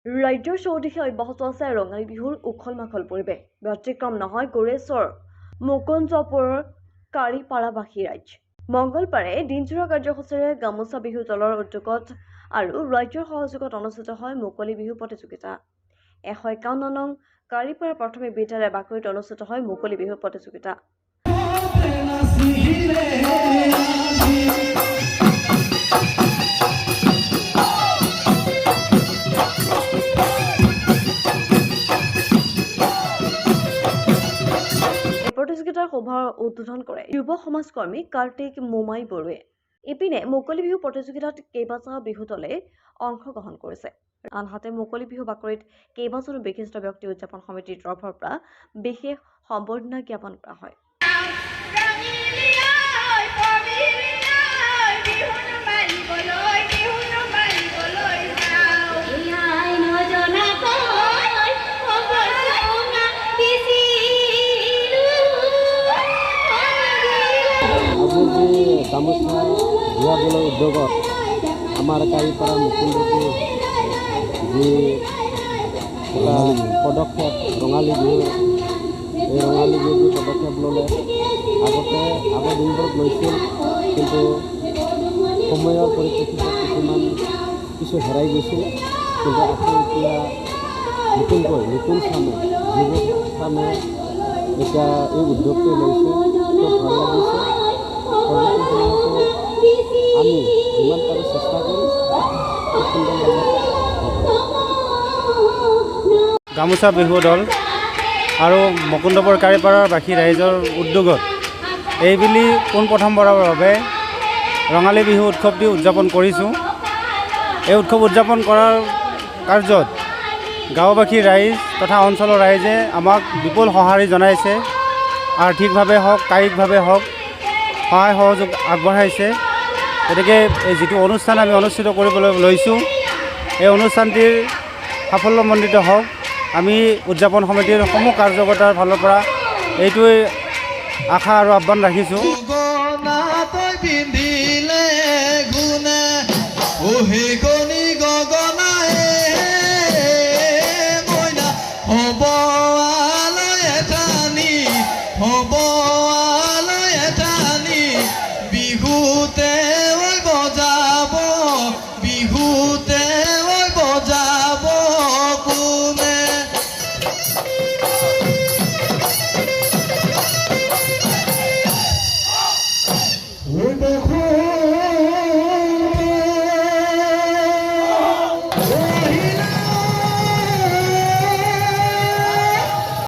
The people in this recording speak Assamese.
ৰাজ্যৰ চৌদিশে অব্যাহত আছে ৰঙালী বিহুৰ উখল মাখল পৰিৱেশ। ব্যতিক্ৰম নহয় গোৰেশ্বৰ মুকুন্দপুৰৰ কাৰিপাৰাবাসী ৰাইজ। মঙলবাৰে দিনজোৰা কাৰ্যসূচীৰে গামোচা বিহু দলৰ উদ্যোগত আৰু ৰাজ্যৰ সহযোগত অনুষ্ঠিত হয় মুকলি বিহু প্ৰতিযোগিতা। 151 নং কাৰিপাৰা প্ৰাথমিক বিদ্যালয় বাকৰিত অনুষ্ঠিত হয় মুকলি বিহু প্ৰতিযোগিতা। প্ৰতিযোগিতাৰ সভা উদ্বোধন কৰে যুৱ সমাজকৰ্মী কাৰ্তিক মোমাই বৰুৱে। ইপিনে মুকলি বিহু প্ৰতিযোগিতাত কেইবাটাও বিহু দলে অংশগ্ৰহণ কৰিছে। আনহাতে মুকলি বিহু বাকৰিত কেইবাজনো বিশিষ্ট ব্যক্তি উদযাপন সমিতিৰ তৰফৰ পৰা বিশেষ সম্বৰ্ধনা জ্ঞাপন কৰা হয়। গামোচা ধোৱাবলৈ উদ্যোগত আমাৰ কাৰিপাৰা মুকুন্দপুৰ যি এটা পদক্ষেপ ৰঙালী বিহুৰ এই ৰঙালী বিহুৰ যি পদক্ষেপ ল'লে আগৰ দিনবোৰত লৈছিল, কিন্তু সময়ৰ পৰিপ্ৰেক্ষিতত কিছু হেৰাই গৈছিল। কিন্তু আকৌ এতিয়া নতুন চামে যুৱ চামে এতিয়া এই উদ্যোগটো লৈছে, খুব ভাল লাগিছে। আমি যিমান পাৰোঁ চেষ্টা কৰিম। গামোচা বিহু দল আৰু মুকুন্দপুৰ কাৰিপাৰাৰ বাসী ৰাইজৰ উদ্যোগত এইবুলি পোনপ্ৰথমবাৰৰ বাবে ৰঙালী বিহু উৎসৱটি উদযাপন কৰিছোঁ। এই উৎসৱ উদযাপন কৰাৰ কাৰ্যত গাঁওবাসী ৰাইজ তথা অঞ্চলৰ ৰাইজে আমাক বিপুল সঁহাৰি জনাইছে। আৰ্থিকভাৱে হওক, কায়িকভাৱে হওক সহায় সহযোগ আগবঢ়াইছে। গতিকে এই যিটো অনুষ্ঠান আমি অনুষ্ঠিত কৰিবলৈ লৈছোঁ, এই অনুষ্ঠানটিৰ সাফল্যমণ্ডিত হওক। আমি উদযাপন সমিতিৰ সমূহ কাৰ্যকৰ্তাৰ ফালৰ পৰা এইটোৱেই আশা আৰু আহ্বান ৰাখিছোঁ।